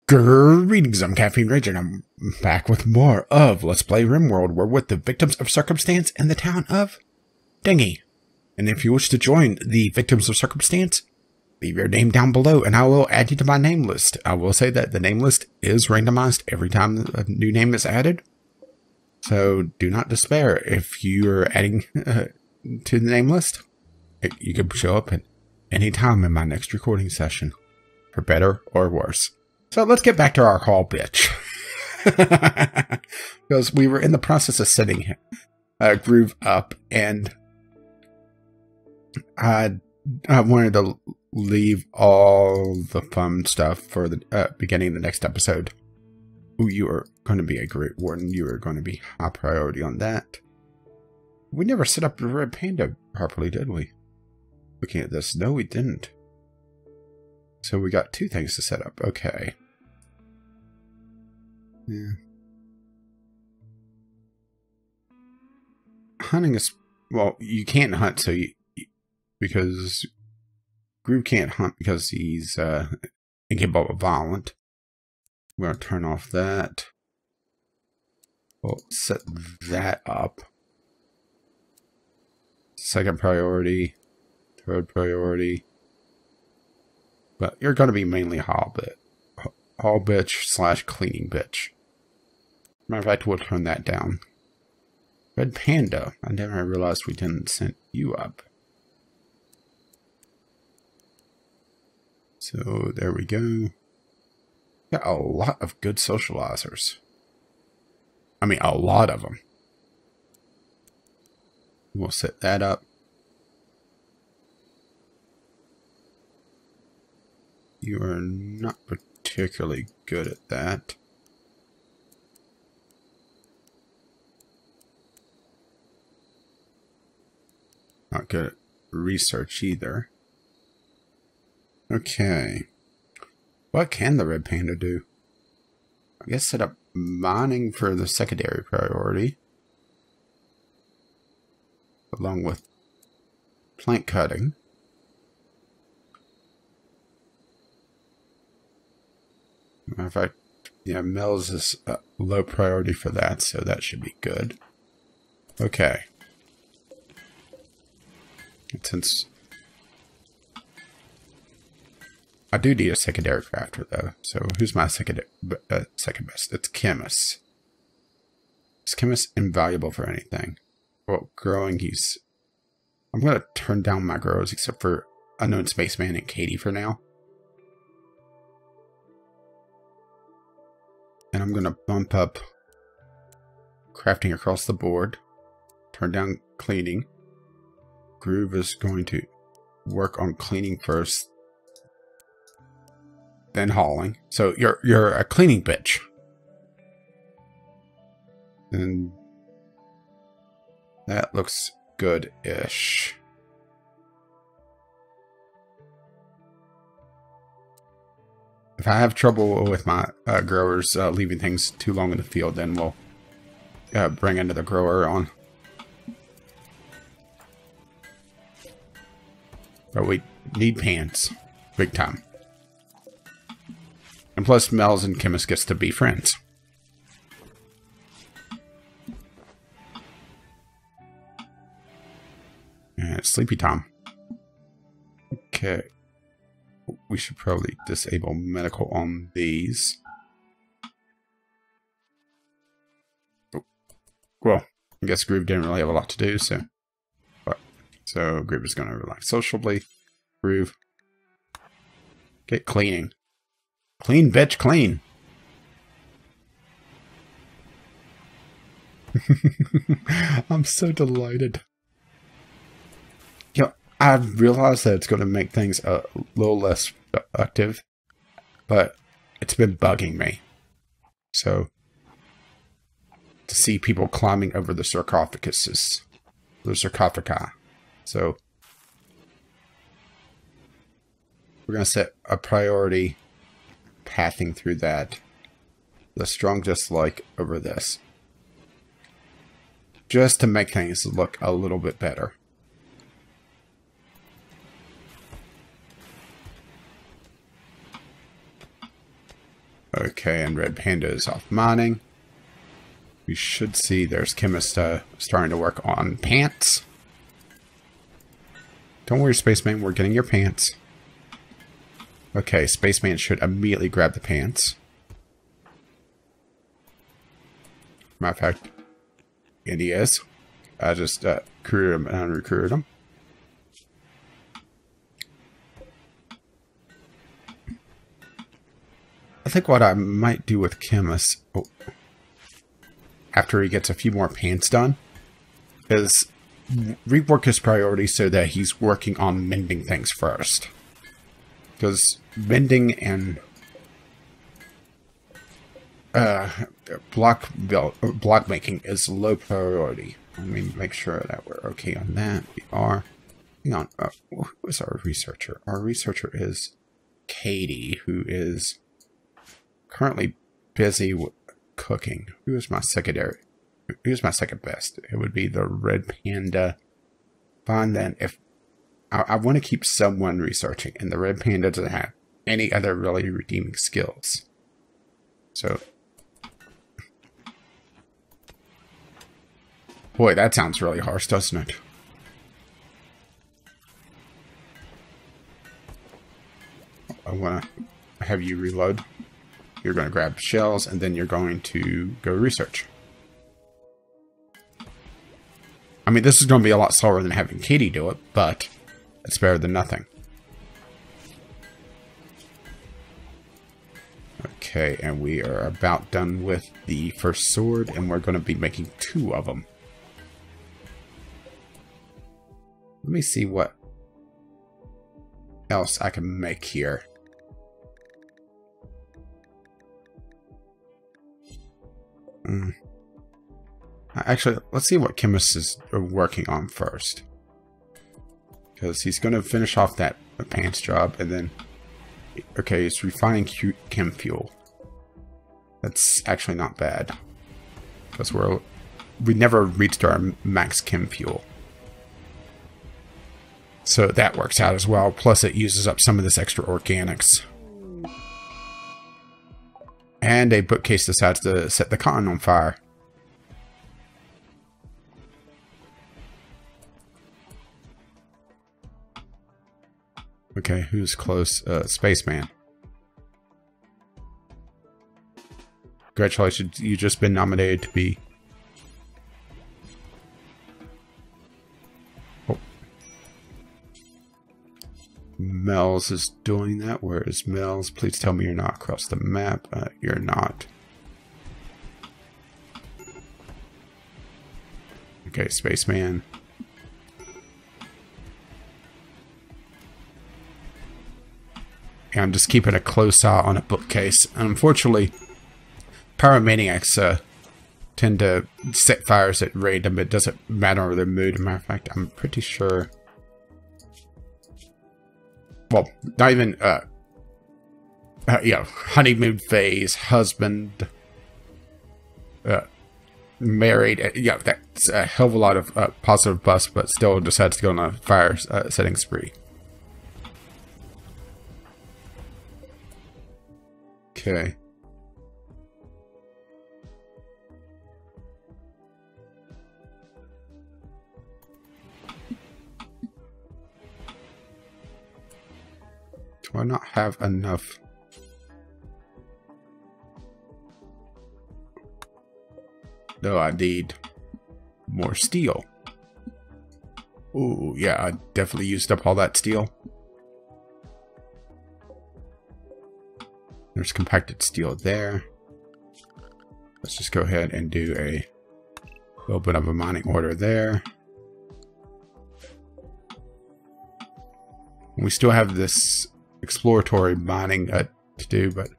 Greetings, I'm Caffeine Rage, and I'm back with more of Let's Play Rimworld. We're with the Victims of Circumstance in the town of Dingy. And if you wish to join the Victims of Circumstance, leave your name down below, and I will add you to my name list. I will say that the name list is randomized every time a new name is added. So do not despair if you're adding to the name list. You can show up at any time in my next recording session, for better or worse. So let's get back to our hall bitch. Because we were in the process of setting Groove up, and I wanted to leave all the fun stuff for the beginning of the next episode. Ooh, you are going to be a great warden. You are going to be high priority on that. We never set up the red panda properly, did we? Looking at this, no, we didn't. So we got two things to set up. Okay. Yeah. Hunting is, well, you can't hunt, so because Groove can't hunt because he's incapable of violent. We're going to turn off that. We'll set that up. Second priority. Third priority. But you're going to be mainly hall bitch slash cleaning bitch. Matter of fact, we'll turn that down. Red Panda. I never realized we didn't send you up. So there we go. Got a lot of good socializers. I mean, a lot of them. We'll set that up. You are not particularly good at that. Not good at research either. Okay. What can the Red Panda do? I guess set up mining for the secondary priority. Along with plank cutting. Matter of fact, yeah, Mel's is a low priority for that, so that should be good. Okay. Since I do need a secondary crafter, though, so who's my second best? It's Chemist. Is Chemist invaluable for anything? Well, growing, I'm going to turn down my grows, except for Unknown Spaceman and Katie for now. And I'm going to bump up crafting across the board. Turn down cleaning. Groove is going to work on cleaning first. Then hauling. So you're a cleaning bitch. And that looks good-ish. If I have trouble with my growers leaving things too long in the field, then we'll bring another grower on. But we need pants. Big time. And plus, Mel's and Chemist gets to be friends. And it's sleepy time. Okay. We should probably disable medical on these. Well, I guess Groove didn't really have a lot to do, so. So Groove is going to relax sociably. Groove. Get cleaning. Clean, bitch, clean. I'm so delighted. You know, I've realized that it's going to make things a little less productive, but it's been bugging me. So, to see people climbing over the sarcophaguses. The sarcophagi. So, we're going to set a priority pathing through that. The strong dislike over this. Just to make things look a little bit better. Okay, and Red Panda is off mining. We should see there's Chemist starting to work on pants. Don't worry, Spaceman, we're getting your pants. Okay, Spaceman should immediately grab the pants. Matter of fact, it is. I just recruited him and unrecruited him. I think what I might do with Chemist, after he gets a few more pants done, is rework his priorities so that he's working on mending things first. Because mending and block making is low priority. Let me make sure that we're okay on that. We are. Hang on. Who is our researcher? Our researcher is Katie, who is currently busy cooking. Who is my secondary? Who's my second best? It would be the Red Panda. Fine then. If I want to keep someone researching, and the Red Panda doesn't have any other really redeeming skills. So, boy, that sounds really harsh, doesn't it? I want to have you reload. You're going to grab shells, and then you're going to go research. I mean, this is going to be a lot slower than having Katie do it, but it's better than nothing. Okay, and we are about done with the first sword, and we're going to be making 2 of them. Let me see what else I can make here. Actually, let's see what Chemist is working on first. Because he's going to finish off that pants job, and then... Okay, he's refining chem fuel. That's actually not bad. Because we never reached our max chem fuel. So that works out as well. Plus it uses up some of this extra organics. And a bookcase decides to set the cotton on fire. Okay, who's close? Spaceman. Congratulations, you've just been nominated to be... Oh. Mel's is doing that. Where is Mel's? Please tell me you're not across the map. You're not. Okay, Spaceman. I'm just keeping a close eye on a bookcase. Unfortunately, pyromaniacs tend to set fires at random. It doesn't matter their mood. As a matter of fact, I'm pretty sure... Well, not even... honeymoon phase, husband, married. Yeah, that's a hell of a lot of positive buzz, but still decides to go on a fire setting spree. Okay. Do I not have enough? No, I need more steel. Ooh, yeah, I definitely used up all that steel. There's compacted steel there. Let's just go ahead and do a little bit of a mining order there. We still have this exploratory mining to do, but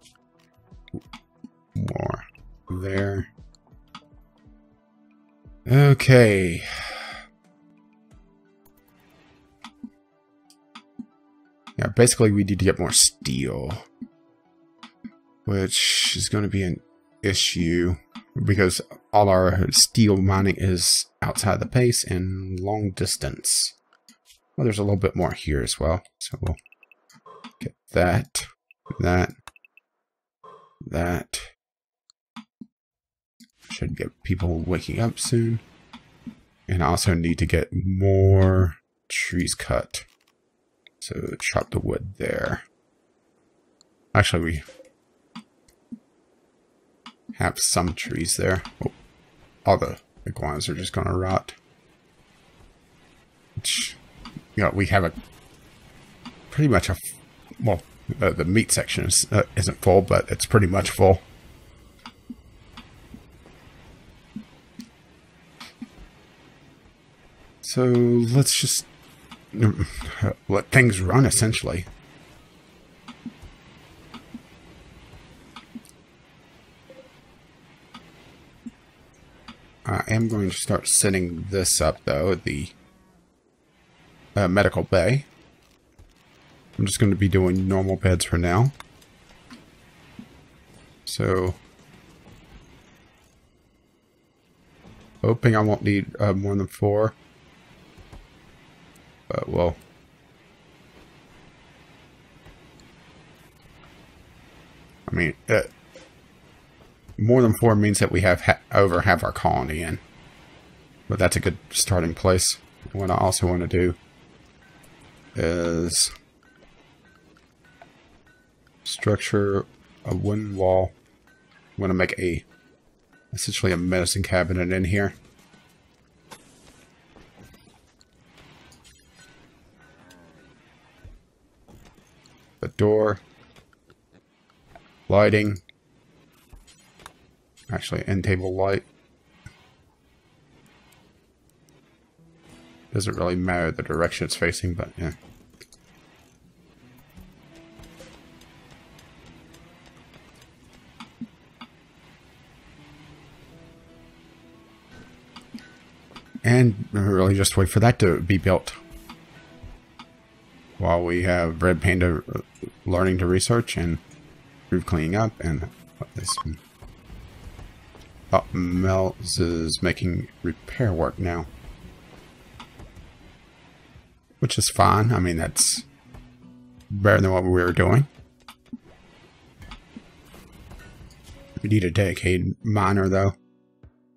more there. Okay. Yeah, basically we need to get more steel, which is going to be an issue because all our steel mining is outside the base and long distance. Well, there's a little bit more here as well, so we'll get that. That should get people waking up soon. And I also need to get more trees cut. So chop the wood there. Actually, we have some trees there. Oh, all the iguanas are just going to rot. Which, you know, we have a pretty much a, well, the meat section isn't full, but it's pretty much full. So let's just let things run, essentially. I am going to start setting this up, though, the medical bay. I'm just going to be doing normal beds for now. So, hoping I won't need more than 4. But, well, I mean, more than 4 means that we have over half our colony in. But that's a good starting place. What I also want to do is structure a wooden wall. I want to make essentially a medicine cabinet in here. The door, lighting, actually end table light. Doesn't really matter the direction it's facing, but yeah. And really just wait for that to be built. While we have Red Panda learning to research and Groove cleaning up, and this one. Oh, Mel's is making repair work now. Which is fine. I mean, that's better than what we were doing. We need a dedicated miner, though.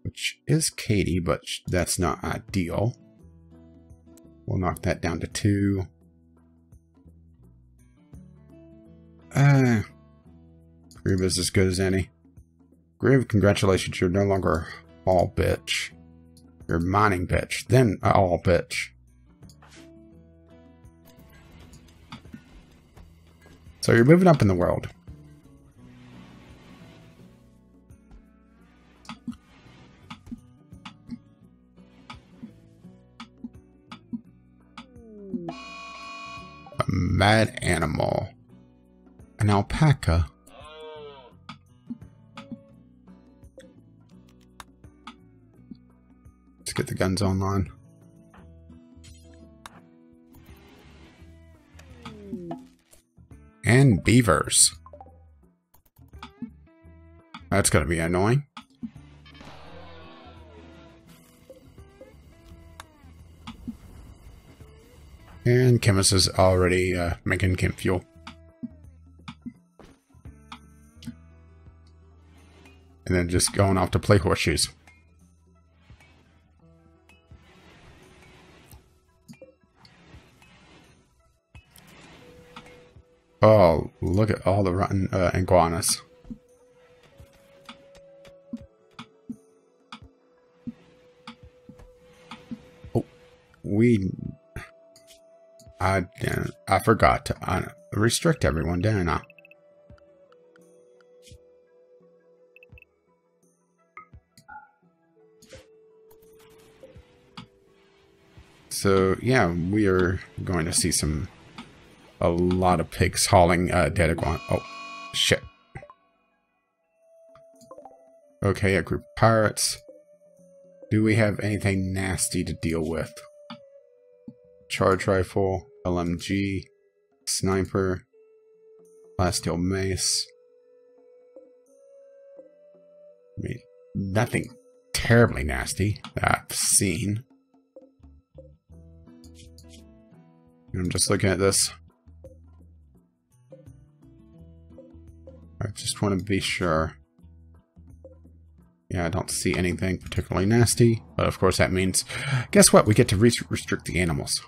Which is Katie, but that's not ideal. We'll knock that down to 2. Groove is as good as any. Groove, congratulations, you're no longer all bitch. You're mining bitch, then all bitch. So you're moving up in the world. A mad animal. An alpaca. Let's get the guns online. And beavers. That's going to be annoying. And Chemist is already making chem fuel. And then just going off to play horseshoes. Oh, look at all the rotten iguanas. Oh, I forgot to restrict everyone, didn't I? So, yeah, we are going to see a lot of pigs hauling dead iguana. Oh, shit. Okay, a group of pirates. Do we have anything nasty to deal with? Charge rifle, LMG, sniper, plasteel mace. I mean, nothing terribly nasty that I've seen. I'm just looking at this. I just just want to be sure. Yeah, I don't see anything particularly nasty. But of course that means, guess what? We get to restrict the animals.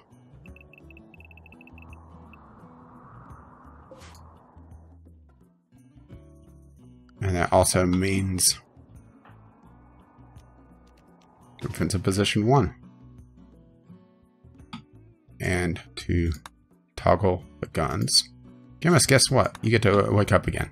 And that also means defensive position 1. And to toggle the guns. Chemist, guess what? You get to wake up again.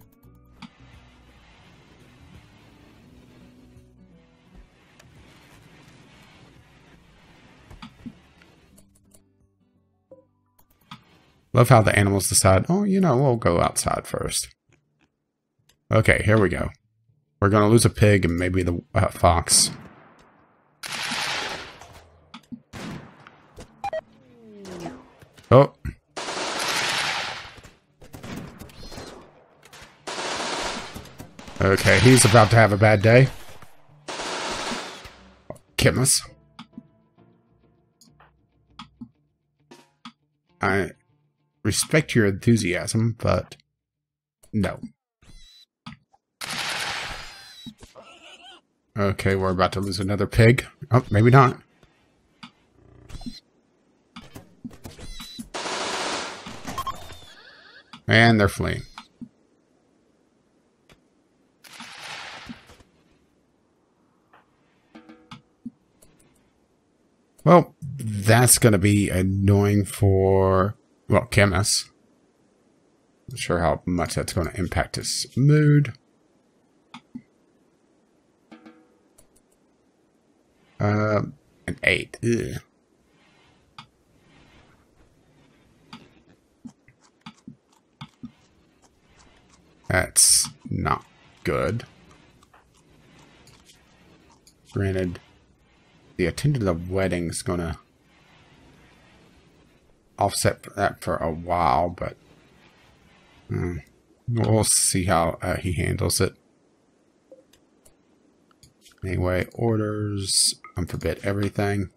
Love how the animals decide, oh, you know, we'll go outside first. Okay, here we go. We're going to lose a pig and maybe the fox. Oh. Okay, he's about to have a bad day. Kitmus. I respect your enthusiasm, but no. Okay, we're about to lose another pig. Oh, maybe not. And they're fleeing. Well, that's going to be annoying for, well, Chemist. Not sure how much that's going to impact his mood. An 8. Ugh. That's not good. Granted, the attendant of the wedding is going to offset that for a while, but we'll see how he handles it. Anyway, orders, unforbid everything.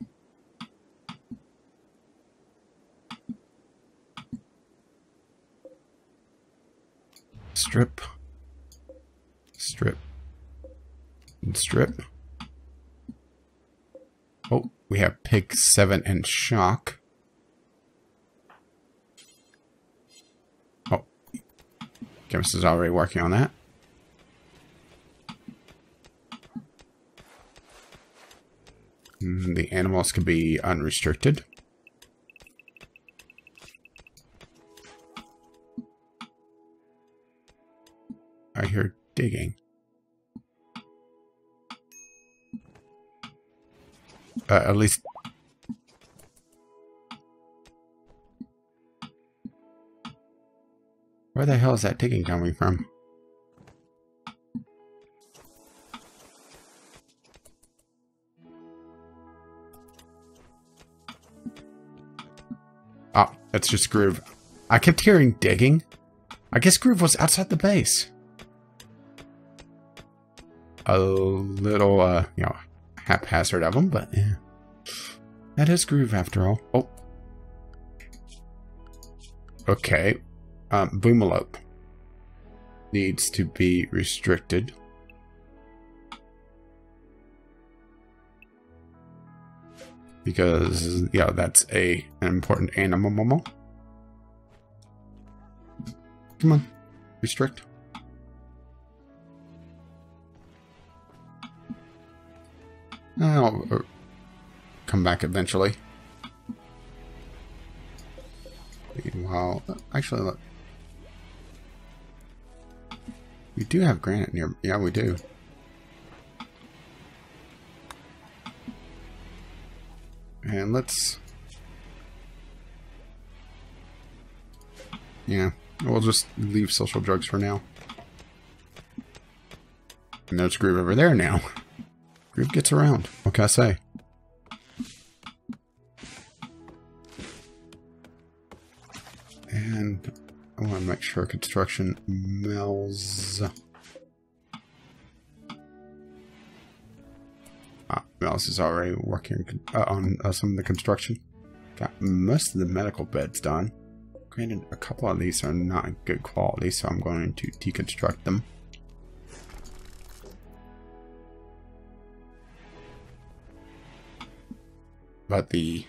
Strip. Strip. And strip. Oh, we have pig 7 and shock. Oh. Chemist is already working on that. The animals can be unrestricted. I hear digging. At least... Where the hell is that digging coming from? Oh, that's just Groove. I kept hearing digging. I guess Groove was outside the base. A little, you know, haphazard of them, but yeah. That is Groove after all. Oh. Okay. Boomalope needs to be restricted. Because, yeah, that's an important animal. Come on. Restrict. I'll come back eventually. Meanwhile, actually, look. We do have granite near. Yeah, we do. And let's... Yeah, we'll just leave social drugs for now. And there's Groove over there now. Groove gets around. What can I say? And I want to make sure construction melts. Mouse is already working on some of the construction. Got most of the medical beds done. Granted, a couple of these are not good quality, so I'm going to deconstruct them. but the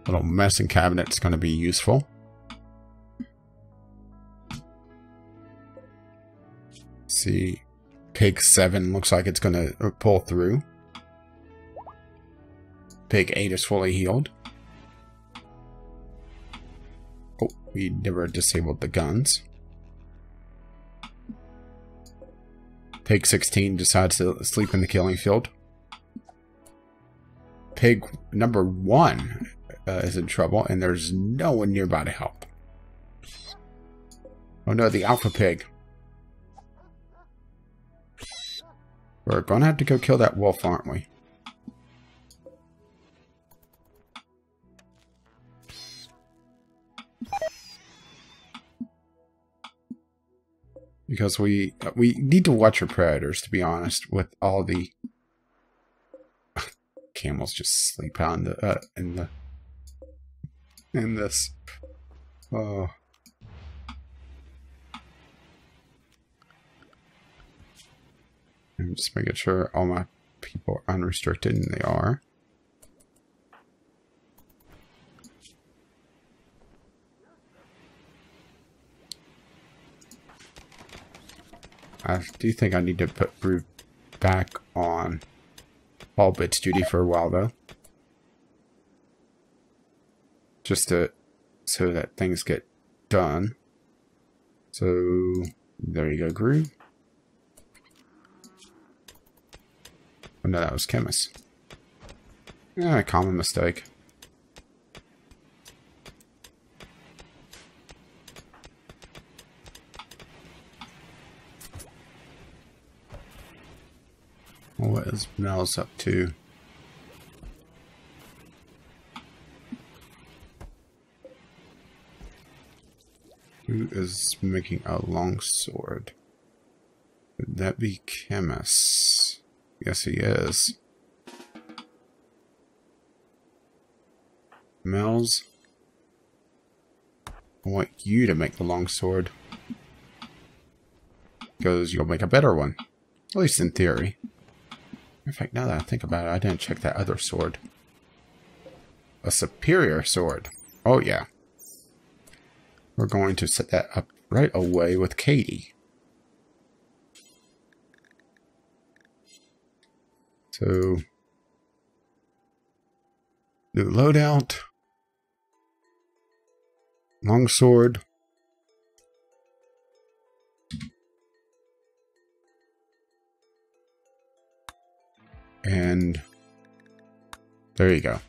little medicine cabinet's going to be useful. See, pig 7 looks like it's going to pull through. Pig 8 is fully healed. Oh, we never disabled the guns. Pig 16 decides to sleep in the killing field. Pig number 1 is in trouble, and there's no one nearby to help. Oh no, the alpha pig. We're going to have to go kill that wolf, aren't we? Because we need to watch our predators, to be honest, with all the camels just sleep out in this. Oh. I'm just making sure all my people are unrestricted, and they are. I do think I need to put Brew back on all bits duty for a while, though. Just so that things get done. So, there you go, Brew. Oh no, that was Chemist. Yeah, common mistake. What is Mel's up to? Who is making a longsword? Would that be Chemist? Yes, he is. Mel's. I want you to make the longsword. Because you'll make a better one. At least in theory. In fact, now that I think about it, I didn't check that other sword. A superior sword. Oh, yeah. We're going to set that up right away with Katie. So, new loadout. Longsword. And there you go.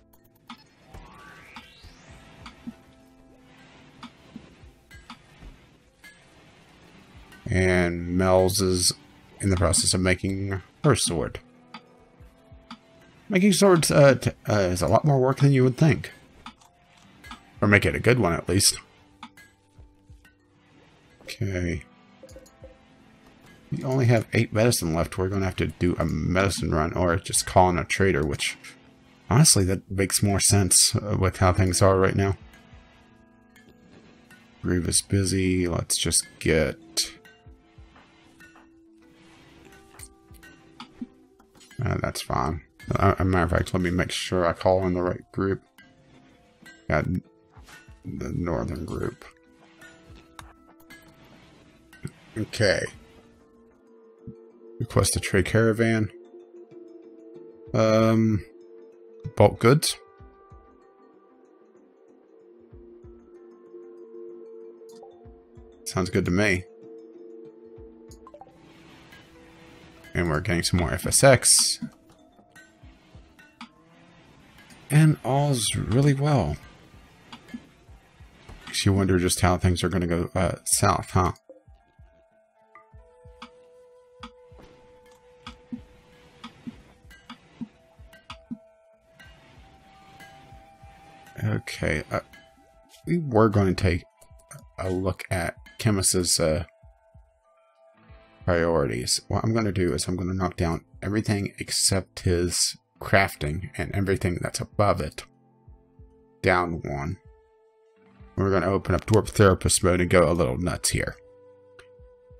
And Mel's is in the process of making her sword. Making swords is a lot more work than you would think. Or make it a good one, at least. Okay. We only have 8 medicine left. We're going to have to do a medicine run or just call in a trader, which honestly, that makes more sense with how things are right now. Groove is busy. Let's just get... that's fine. As a matter of fact, let me make sure I call in the right group. Got the northern group. Okay. Request a trade caravan. Bulk goods. Sounds good to me. And we're getting some more FSX. And all's really well. Makes you wonder just how things are going to go south, huh? Okay, we were going to take a look at Chemist's priorities. What I'm going to do is I'm going to knock down everything except his crafting and everything that's above it. Down 1. We're going to open up Dwarf Therapist mode and go a little nuts here.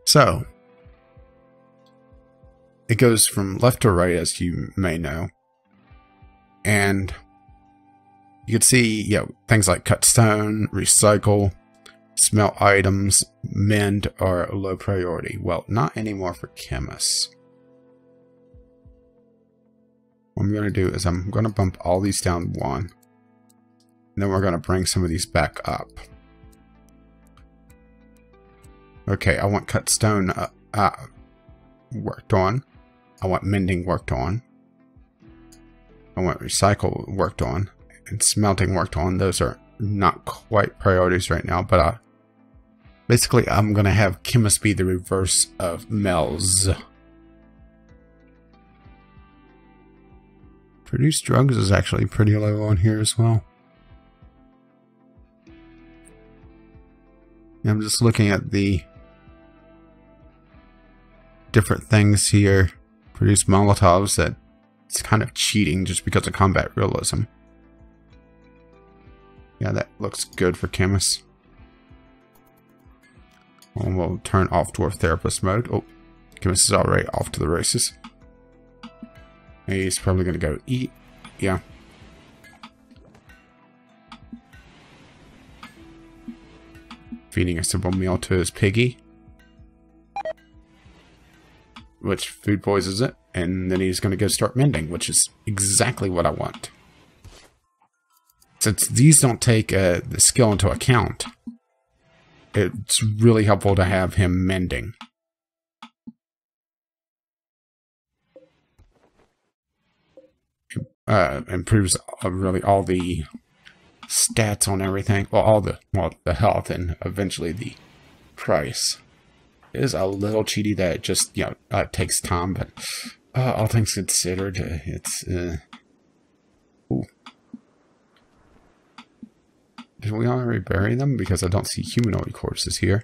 So, it goes from left to right, as you may know. And you can see, things like cut stone, recycle, smelt items, mend are low priority. Well, not anymore for chemists. What I'm going to do is I'm going to bump all these down 1. And then we're going to bring some of these back up. Okay, I want cut stone worked on. I want mending worked on. I want recycle worked on. And smelting worked on. Those are not quite priorities right now, but basically I'm going to have chemist be the reverse of Mel's. Produce drugs is actually pretty low on here as well. I'm just looking at the different things here. Produce Molotovs, that it's kind of cheating just because of combat realism. Yeah, that looks good for chemists. And we'll turn off Dwarf Therapist mode. Oh, chemist is already off to the races. He's probably going to go eat. Yeah. Feeding a simple meal to his piggy. Which food poisons it. And then he's going to go start mending, which is exactly what I want. Since these don't take the skill into account, it's really helpful to have him mending. Improves really all the stats on everything. Well, all the health and eventually the price. It is a little cheaty that it just takes time, but all things considered, it's ooh. Did we already bury them? Because I don't see humanoid corpses here.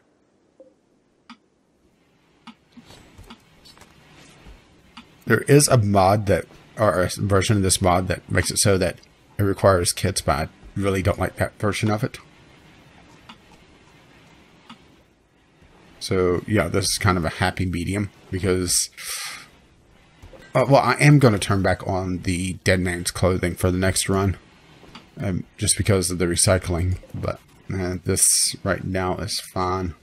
There is a mod that, or a version of this mod that makes it so that it requires kits, but I really don't like that version of it. So, yeah, this is kind of a happy medium because, well, I am going to turn back on the Dead Man's Clothing for the next run. Just because of the recycling, but this right now is fine.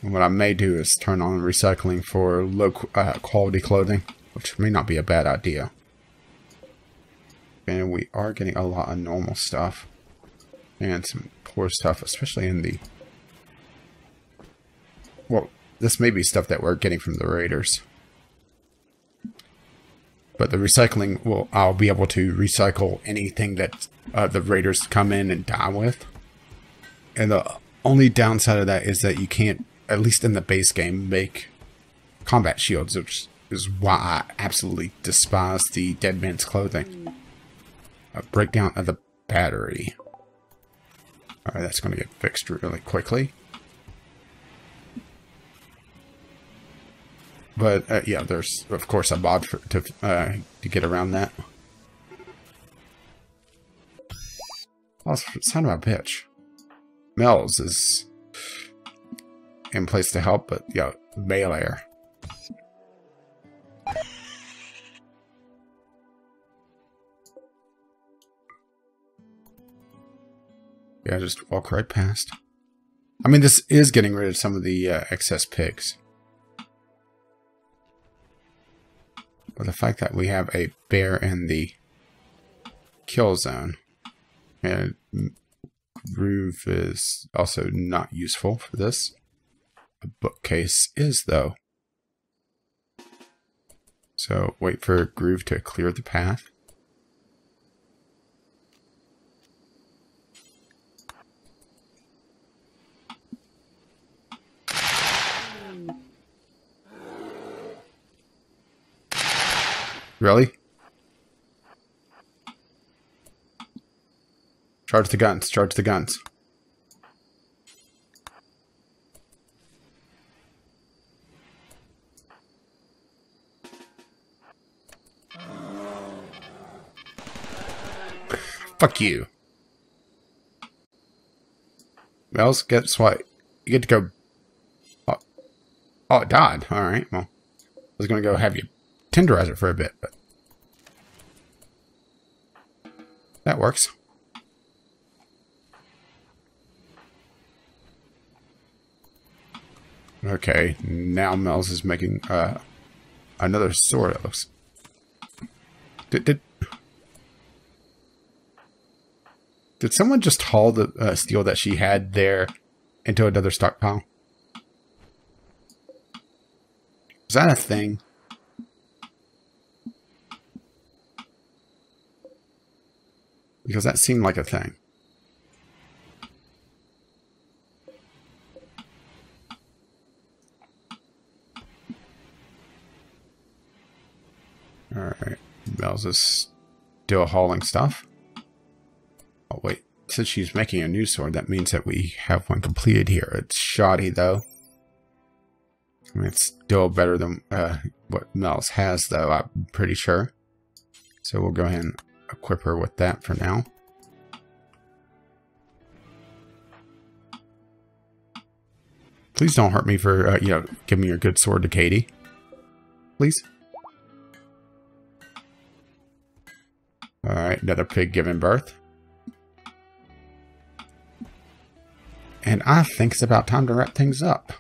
And what I may do is turn on recycling for low quality clothing, which may not be a bad idea. And we are getting a lot of normal stuff and some poor stuff, especially in the, well, this may be stuff that we're getting from the raiders. But the recycling, I'll be able to recycle anything that the raiders come in and die with. And the only downside of that is that you can't, at least in the base game, make combat shields, which is why I absolutely despise the Dead Man's Clothing. A breakdown of the battery. Alright, that's going to get fixed really quickly. But, yeah, there's, of course, a mod to get around that. Oh, son of a bitch. Mel's is in place to help, but, yeah, melee. Yeah, just walk right past. I mean, this is getting rid of some of the excess pigs. But the fact that we have a bear in the kill zone, and groove is also not useful for this. A bookcase is, though. So wait for groove to clear the path. Really? Charge the guns. Charge the guns. Fuck you. Well, guess what? You get to go... Oh, it died. All right. Well, I was going to go have you tenderize it for a bit, but that works. Okay, now Mel's is making another sword. It looks. Did someone just haul the steel that she had there into another stockpile? Is that a thing? Because that seemed like a thing. Alright, Mel's is still hauling stuff. Oh wait, since she's making a new sword, that means that we have one completed here. It's shoddy though. I mean, it's still better than what Mel's has though, I'm pretty sure. So we'll go ahead and equip her with that for now. Please don't hurt me for, giving me your good sword to Katie. Please. Alright, another pig giving birth. And I think it's about time to wrap things up.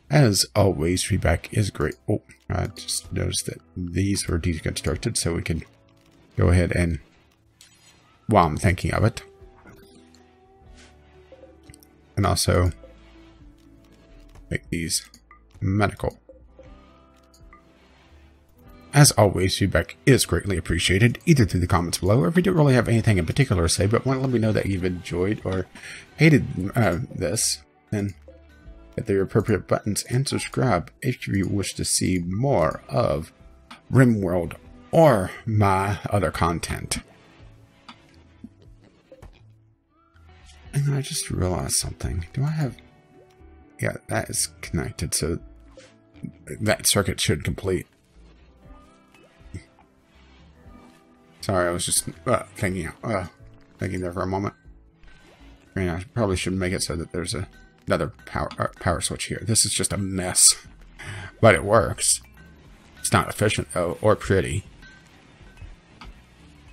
As always, feedback is great. Oh, I just noticed that these were deconstructed, so we can go ahead and, while I'm thinking of it, and also make these medical. As always, feedback is greatly appreciated, either through the comments below, or if you don't really have anything in particular to say, but want to let me know that you've enjoyed or hated this, then hit the appropriate buttons and subscribe if you wish to see more of Rimworld or my other content. And I just realized something. Do I have... Yeah, that is connected, so that circuit should complete. Sorry, I was just thinking there for a moment. I mean, I probably should make it so that there's another power switch here. This is just a mess, but it works. It's not efficient though, or pretty.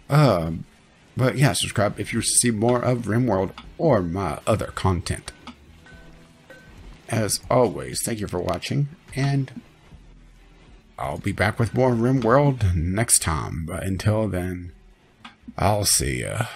But yeah, subscribe if you see more of Rimworld or my other content. As always, thank you for watching, and I'll be back with more Rimworld next time. But until then, I'll see ya.